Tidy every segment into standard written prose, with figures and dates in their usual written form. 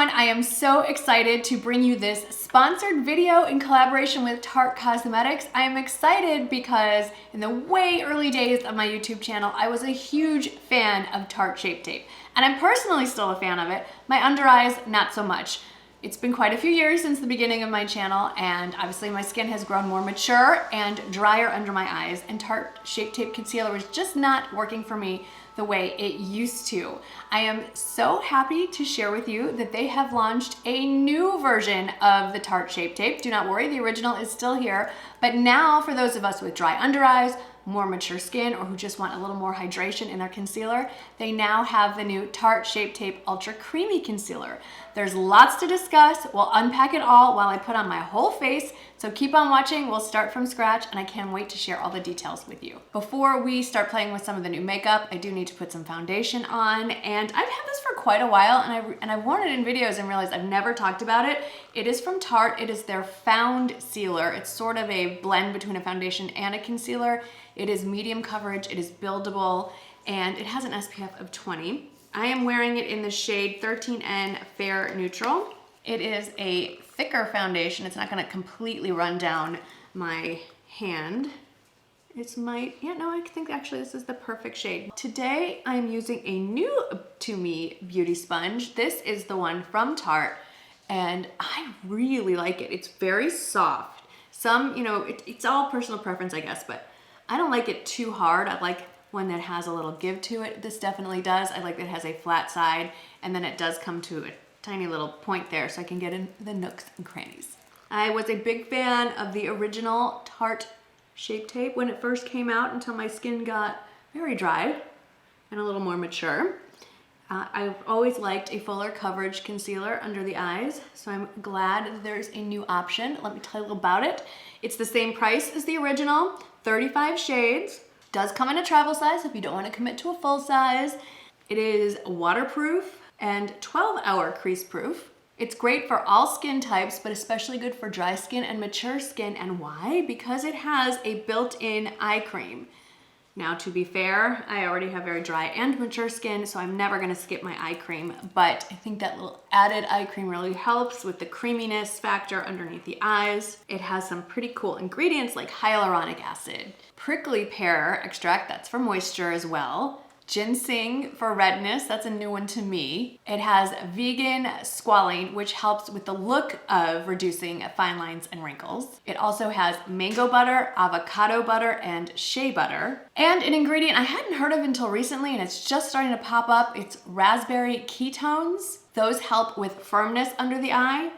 everyone, I am so excited to bring you this sponsored video in collaboration with Tarte Cosmetics. I am excited because in the way early days of my YouTube channel, I was a huge fan of Tarte Shape Tape. And I'm personally still a fan of it. My under eyes, not so much. It's been quite a few years since the beginning of my channel, and obviously my skin has grown more mature and drier under my eyes, and Tarte Shape Tape Concealer was just not working for me the way it used to. I am so happy to share with you that they have launched a new version of the Tarte Shape Tape. Do not worry, the original is still here, but now for those of us with dry under eyes, more mature skin, or who just want a little more hydration in their concealer, they now have the new Tarte Shape Tape Ultra Creamy Concealer. There's lots to discuss. We'll unpack it all while I put on my whole face, so keep on watching. We'll start from scratch, and I can't wait to share all the details with you. Before we start playing with some of the new makeup, I do need to put some foundation on, and I've had this for quite a while, and I've worn it in videos and realized I've never talked about it. It is from Tarte. It is their Foundcealer. It's sort of a blend between a foundation and a concealer. It is medium coverage, it is buildable, and it has an SPF of 20. I am wearing it in the shade 13N Fair Neutral. It is a thicker foundation. It's not gonna completely run down my hand. I think actually this is the perfect shade. Today I'm using a new to me beauty sponge. This is the one from Tarte, and I really like it. It's very soft. It's all personal preference, I guess, but I don't like it too hard. I like one that has a little give to it. This definitely does. I like that it has a flat side, and then it does come to a tiny little point there so I can get in the nooks and crannies. I was a big fan of the original Tarte Shape Tape when it first came out until my skin got very dry and a little more mature. I've always liked a fuller coverage concealer under the eyes, so I'm glad that there's a new option. Let me tell you about it. It's the same price as the original, 35 shades. Does come in a travel size if you don't want to commit to a full size. It is waterproof and 12-hour crease proof. It's great for all skin types, but especially good for dry skin and mature skin. And why? Because it has a built-in eye cream. Now, to be fair, I already have very dry and mature skin, so I'm never gonna skip my eye cream, but I think that little added eye cream really helps with the creaminess factor underneath the eyes. It has some pretty cool ingredients like hyaluronic acid, prickly pear extract, that's for moisture as well, ginseng for redness, that's a new one to me. It has vegan squalene, which helps with the look of reducing fine lines and wrinkles. It also has mango butter, avocado butter, and shea butter. And an ingredient I hadn't heard of until recently, and it's just starting to pop up, it's raspberry ketones. Those help with firmness under the eye.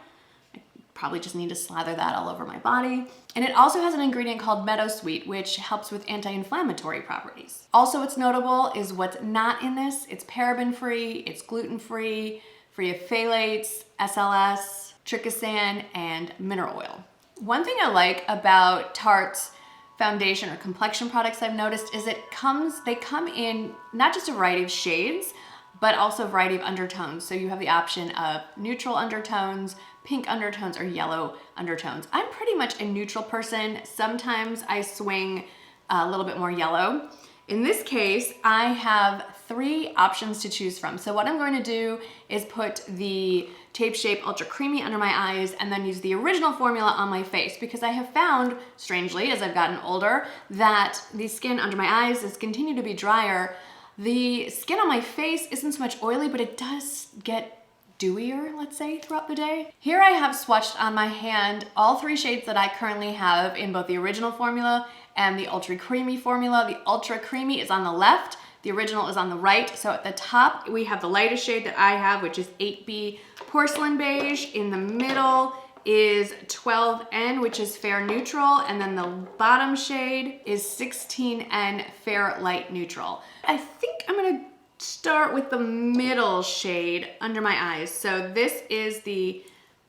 Probably just need to slather that all over my body. And it also has an ingredient called meadowsweet, which helps with anti-inflammatory properties. Also, what's notable is what's not in this. It's paraben-free, it's gluten-free, free of phthalates, SLS, trichosan, and mineral oil. One thing I like about Tarte's foundation or complexion products I've noticed is they come in not just a variety of shades, but also a variety of undertones. So you have the option of neutral undertones, pink undertones, or yellow undertones. I'm pretty much a neutral person. Sometimes I swing a little bit more yellow. In this case, I have 3 options to choose from. So what I'm going to do is put the Tape Shape Ultra Creamy under my eyes and then use the original formula on my face, because I have found, strangely, as I've gotten older, that the skin under my eyes has continued to be drier. The skin on my face isn't so much oily, but it does get dewier, let's say, throughout the day. Here I have swatched on my hand all 3 shades that I currently have in both the original formula and the Ultra Creamy formula. The Ultra Creamy is on the left, the original is on the right. So at the top, we have the lightest shade that I have, which is 8B Porcelain Beige. In the middle is 12N, which is Fair Neutral, and then the bottom shade is 16N Fair Light Neutral. I think I'm gonna start with the middle shade under my eyes. So this is the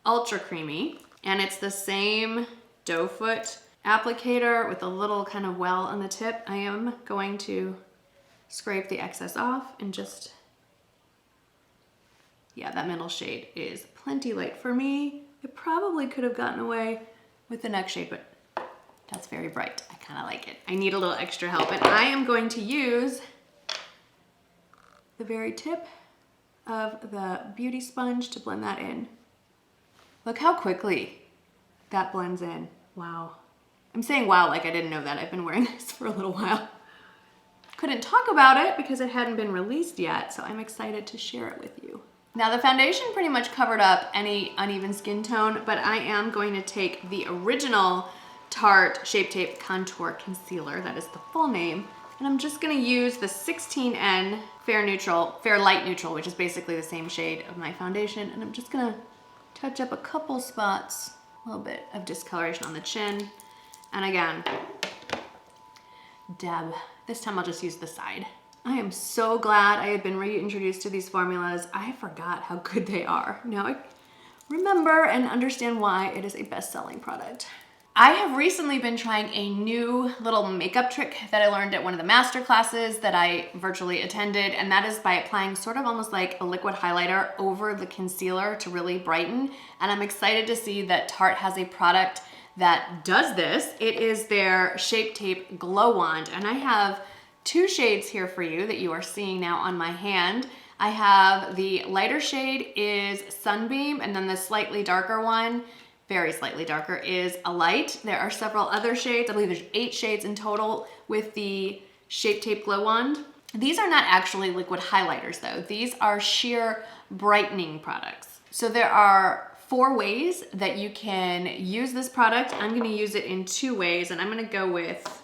Ultra Creamy, and it's the same doe foot applicator with a little kind of well on the tip. I am going to scrape the excess off and just, yeah, that middle shade is plenty light for me. It probably could have gotten away with the next shade, but that's very bright. I kind of like it. I need a little extra help, and I am going to use the very tip of the beauty sponge to blend that in. Look how quickly that blends in. Wow. I'm saying wow like I didn't know that. I've been wearing this for a little while. Couldn't talk about it because it hadn't been released yet, so I'm excited to share it with you. Now the foundation pretty much covered up any uneven skin tone, but I am going to take the original Tarte Shape Tape Contour Concealer, that is the full name, and I'm just gonna use the 16N Fair Light Neutral, which is basically the same shade of my foundation, and I'm just gonna touch up a couple spots, a little bit of discoloration on the chin, and again, dab. This time I'll just use the side. I am so glad I have been reintroduced to these formulas. I forgot how good they are. Now I remember and understand why it is a best-selling product. I have recently been trying a new little makeup trick that I learned at one of the master classes that I virtually attended, and that is by applying sort of almost like a liquid highlighter over the concealer to really brighten. And I'm excited to see that Tarte has a product that does this. It is their Shape Tape Glow Wand, and I have two shades here for you that you are seeing now on my hand. I have the lighter shade is Sunbeam, and then the slightly darker one, very slightly darker, is a light. There are several other shades. I believe there's 8 shades in total with the Shape Tape Glow Wand. These are not actually liquid highlighters though. These are sheer brightening products. So there are 4 ways that you can use this product. I'm gonna use it in 2 ways, and I'm gonna go with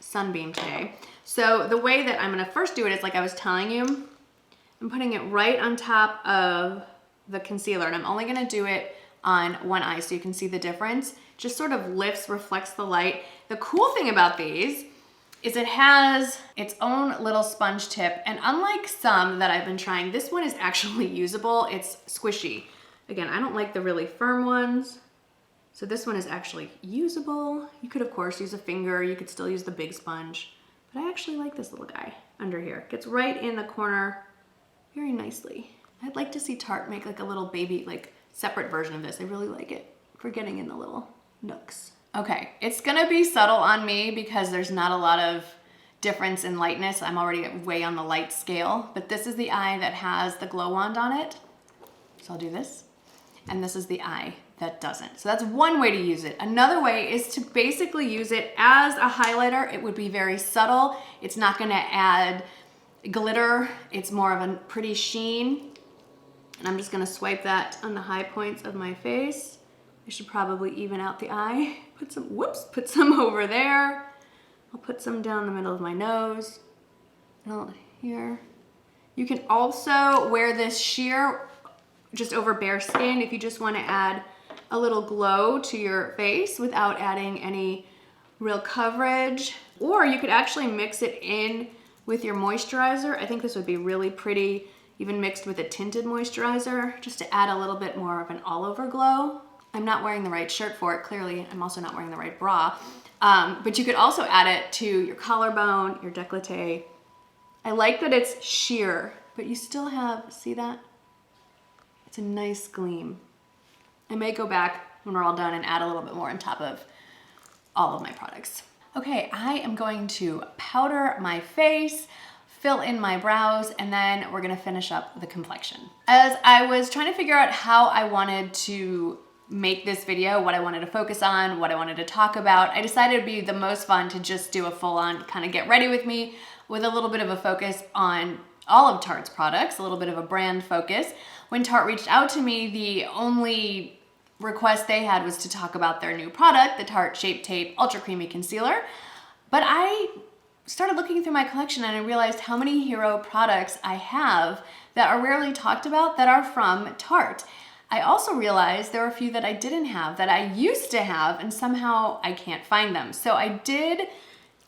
Sunbeam today. So the way that I'm gonna first do it is like I was telling you, I'm putting it right on top of the concealer, and I'm only gonna do it on one eye so you can see the difference. Just sort of lifts, reflects the light. The cool thing about these is it has its own little sponge tip, and unlike some that I've been trying, this one is actually usable. It's squishy. Again, I don't like the really firm ones, so this one is actually usable. You could of course use a finger, you could still use the big sponge, but I actually like this little guy under here. It gets right in the corner very nicely. I'd like to see Tarte make like a little baby, like separate version of this. I really like it for getting in the little nooks. Okay, it's gonna be subtle on me because there's not a lot of difference in lightness. I'm already way on the light scale, but this is the eye that has the glow wand on it. So I'll do this, and this is the eye that doesn't. So that's one way to use it. Another way is to basically use it as a highlighter. It would be very subtle. It's not gonna add glitter. It's more of a pretty sheen. And I'm just gonna swipe that on the high points of my face. I should probably even out the eye. Put some over there. I'll put some down the middle of my nose. And here. You can also wear this sheer just over bare skin if you just wanna add a little glow to your face without adding any real coverage. Or you could actually mix it in with your moisturizer. I think this would be really pretty, even mixed with a tinted moisturizer, just to add a little bit more of an all-over glow. I'm not wearing the right shirt for it, clearly. I'm also not wearing the right bra. But you could also add it to your collarbone, your décolleté. I like that it's sheer, but you still have, see that? It's a nice gleam. I may go back when we're all done and add a little bit more on top of all of my products. Okay, I am going to powder my face, fill in my brows, and then we're gonna finish up the complexion. As I was trying to figure out how I wanted to make this video, what I wanted to focus on, what I wanted to talk about, I decided it'd be the most fun to just do a full-on kind of get ready with me with a little bit of a focus on all of Tarte's products, a little bit of a brand focus. When Tarte reached out to me, the only request they had was to talk about their new product, the Tarte Shape Tape Ultra Creamy Concealer. But I started looking through my collection and I realized how many hero products I have that are rarely talked about that are from Tarte. I also realized there were a few that I didn't have, that I used to have, and somehow I can't find them. So I did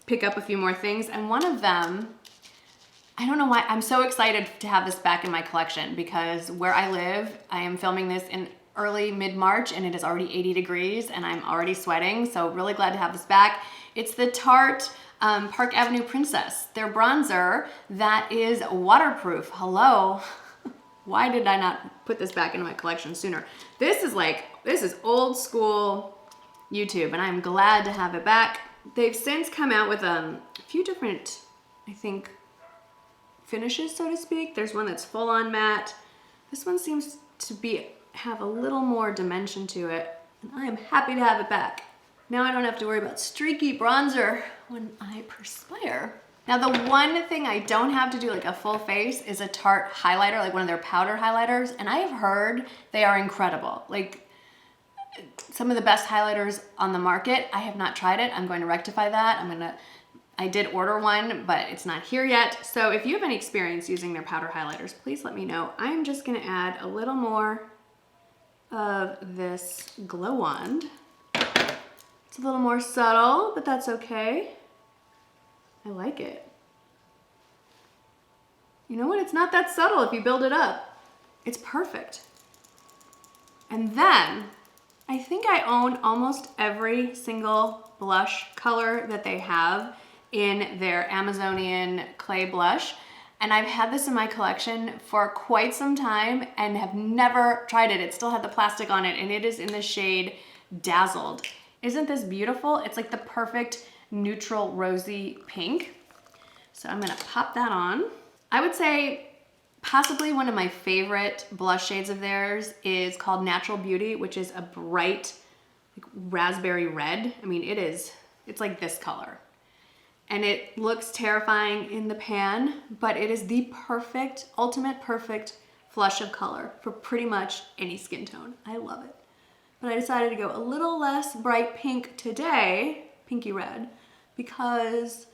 pick up a few more things, and one of them, I don't know why, I'm so excited to have this back in my collection because where I live, I am filming this in early mid-March and it is already 80 degrees and I'm already sweating, so really glad to have this back. It's the Tarte Park Avenue Princess, their bronzer that is waterproof. Hello. Why did I not put this back into my collection sooner? This is old school YouTube and I'm glad to have it back. They've since come out with a few different, I think, finishes, so to speak. There's one that's full on matte. This one seems to have a little more dimension to it, and I am happy to have it back. Now I don't have to worry about streaky bronzer when I perspire. Now the one thing I don't have to do like a full face is a Tarte highlighter, like one of their powder highlighters, and I have heard they are incredible. Like some of the best highlighters on the market. I have not tried it. I'm going to rectify that. I did order one, but it's not here yet. So if you have any experience using their powder highlighters, please let me know. I'm just gonna add a little more of this Glow Wand. It's a little more subtle, but that's okay. I like it. You know what? It's not that subtle if you build it up. It's perfect. And then, I think I own almost every single blush color that they have in their Amazonian clay blush. And I've had this in my collection for quite some time and have never tried it. It still had the plastic on it, and it is in the shade Dazzled. Isn't this beautiful? It's like the perfect neutral rosy pink. So I'm gonna pop that on. I would say possibly one of my favorite blush shades of theirs is called Natural Beauty, which is a bright like raspberry red. I mean, it's like this color. And it looks terrifying in the pan, but it is the perfect, ultimate perfect flush of color for pretty much any skin tone. I love it. But I decided to go a little less bright pink today, pinky red, because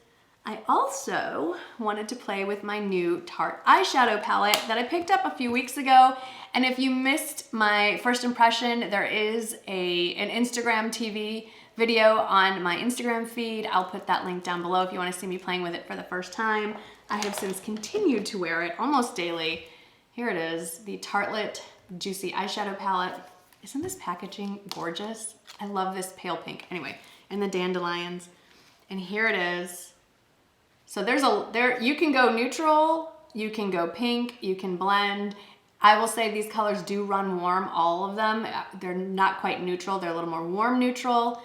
I also wanted to play with my new Tarte eyeshadow palette that I picked up a few weeks ago. And if you missed my first impression, there is an Instagram TV video on my Instagram feed. I'll put that link down below if you want to see me playing with it for the first time. I have since continued to wear it almost daily. Here it is, the Tartlet Juicy Eyeshadow Palette. Isn't this packaging gorgeous? I love this pale pink. Anyway, and the dandelions. And here it is. So you can go neutral, you can go pink, you can blend. I will say these colors do run warm, all of them. They're not quite neutral, they're a little more warm neutral.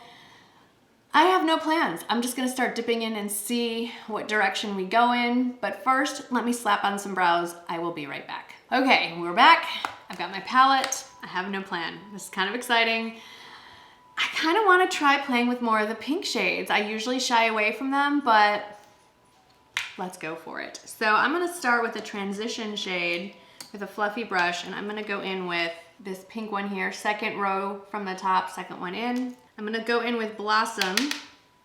I have no plans. I'm just gonna start dipping in and see what direction we go in. But first, let me slap on some brows. I will be right back. Okay, we're back. I've got my palette. I have no plan. This is kind of exciting. I kind of want to try playing with more of the pink shades. I usually shy away from them, but let's go for it. So I'm gonna start with a transition shade with a fluffy brush, and I'm gonna go in with this pink one here, second row from the top, second one in. I'm gonna go in with Blossom,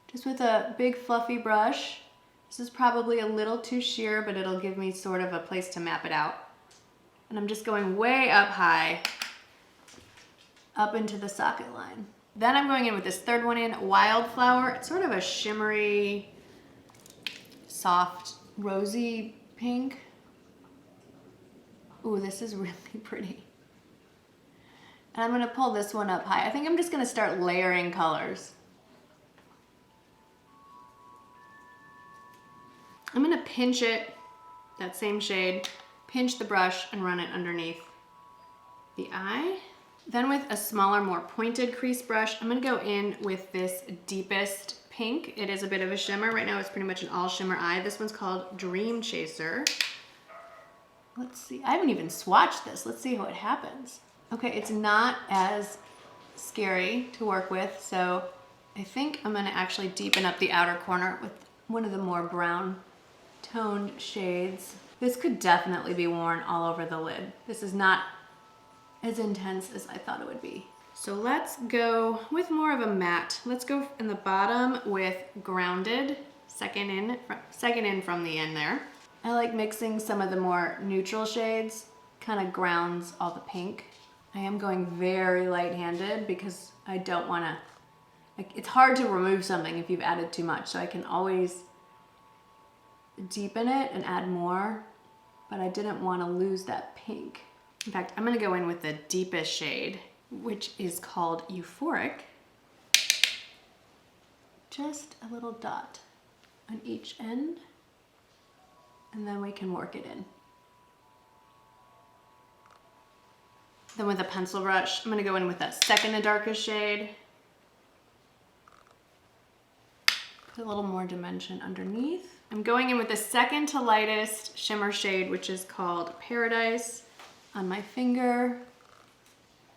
just with a big fluffy brush. This is probably a little too sheer, but it'll give me sort of a place to map it out. And I'm just going way up high, up into the socket line. Then I'm going in with this third one in, Wildflower. It's sort of a shimmery, soft, rosy pink. Ooh, this is really pretty. And I'm gonna pull this one up high. I think I'm just gonna start layering colors. I'm gonna pinch it, that same shade, pinch the brush and run it underneath the eye. Then with a smaller, more pointed crease brush, I'm gonna go in with this deepest pink. It is a bit of a shimmer. Right now it's pretty much an all shimmer eye. This one's called Dream Chaser. Let's see, I haven't even swatched this. Let's see what happens. Okay, it's not as scary to work with, so I think I'm gonna actually deepen up the outer corner with one of the more brown toned shades. This could definitely be worn all over the lid. This is not as intense as I thought it would be. So let's go with more of a matte. Let's go in the bottom with Grounded, second in from the end there. I like mixing some of the more neutral shades, kind of grounds all the pink. I am going very light-handed because I don't wanna, it's hard to remove something if you've added too much, so I can always deepen it and add more, but I didn't wanna lose that pink. In fact, I'm gonna go in with the deepest shade, which is called Euphoric. Just a little dot on each end, and then we can work it in. Then with a pencil brush, I'm gonna go in with that second to darkest shade. Put a little more dimension underneath. I'm going in with the second to lightest shimmer shade, which is called Paradise, on my finger.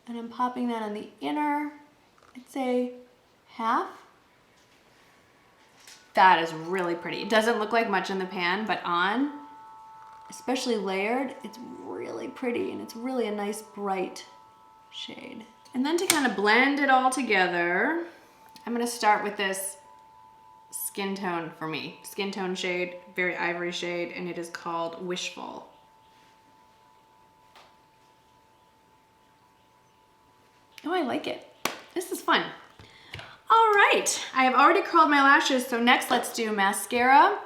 And I'm popping that on the inner, I'd say half. That is really pretty. It doesn't look like much in the pan, but on, especially layered, it's really pretty and it's really a nice bright shade. And then to kind of blend it all together, I'm gonna start with this skin tone for me. Skin tone shade, very ivory shade, and it is called Wishful. Oh, I like it. This is fun. All right, I have already curled my lashes, so next let's do mascara.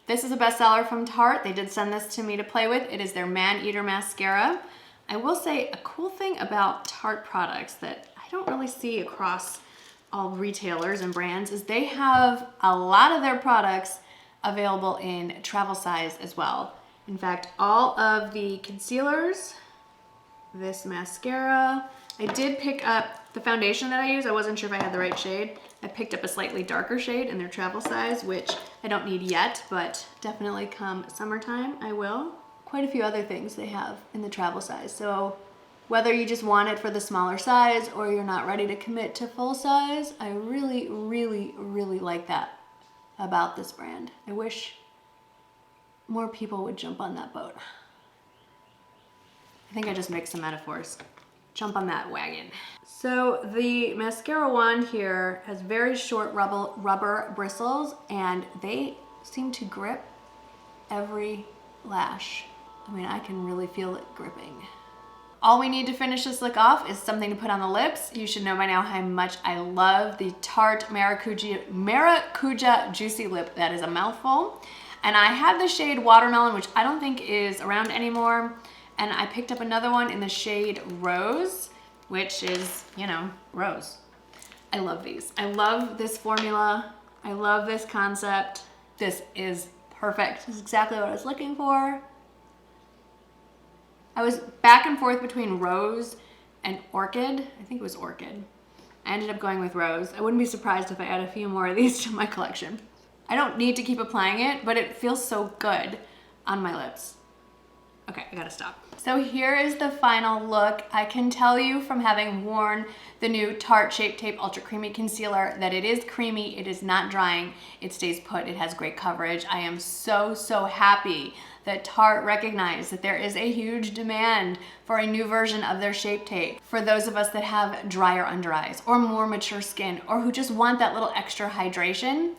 This is a bestseller from Tarte. They did send this to me to play with. It is their Maneater mascara. I will say a cool thing about Tarte products that I don't really see across all retailers and brands is they have a lot of their products available in travel size as well. In fact, all of the concealers, this mascara, I did pick up the foundation that I use. I wasn't sure if I had the right shade. I picked up a slightly darker shade in their travel size, which I don't need yet, but definitely come summertime, I will. Quite a few other things they have in the travel size. So whether you just want it for the smaller size or you're not ready to commit to full size, I really, really, really like that about this brand. I wish more people would jump on that boat. I think I just mixed some metaphors. Jump on that wagon. So the mascara wand here has very short rubber bristles and they seem to grip every lash. I mean, I can really feel it gripping. All we need to finish this look off is something to put on the lips. You should know by now how much I love the Tarte Maracujá Juicy Lip. That is a mouthful. And I have the shade Watermelon, which I don't think is around anymore. And I picked up another one in the shade Rose, which is, you know, rose. I love these. I love this formula. I love this concept. This is perfect. This is exactly what I was looking for. I was back and forth between Rose and Orchid. I think it was Orchid. I ended up going with Rose. I wouldn't be surprised if I add a few more of these to my collection. I don't need to keep applying it, but it feels so good on my lips. Okay, I gotta stop. So here is the final look. I can tell you from having worn the new Tarte Shape Tape Ultra Creamy Concealer that it is creamy, it is not drying, it stays put, it has great coverage. I am so, so happy that Tarte recognized that there is a huge demand for a new version of their Shape Tape for those of us that have drier under eyes or more mature skin or who just want that little extra hydration.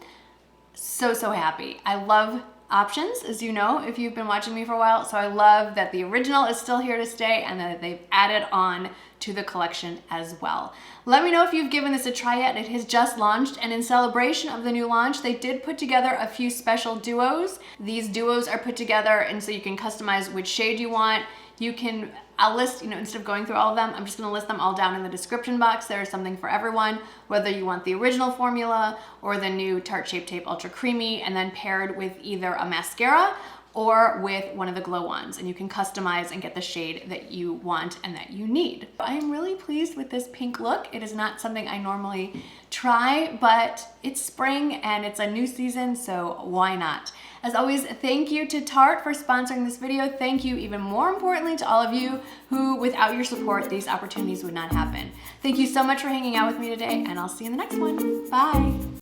So, so happy. I love options, as you know, if you've been watching me for a while. So I love that the original is still here to stay and that they've added on to the collection as well. Let me know if you've given this a try yet. It has just launched, and in celebration of the new launch, they did put together a few special duos. These duos are put together and so you can customize which shade you want. You can, I'll list, instead of going through all of them, I'm just gonna list them all down in the description box. There is something for everyone, whether you want the original formula or the new Tarte Shape Tape Ultra Creamy, and then paired with either a mascara or with one of the glow wands, and you can customize and get the shade that you want and that you need. I am really pleased with this pink look. It is not something I normally try, but it's spring and it's a new season, so why not? As always, thank you to Tarte for sponsoring this video. Thank you even more importantly to all of you who, without your support, these opportunities would not happen. Thank you so much for hanging out with me today, and I'll see you in the next one. Bye.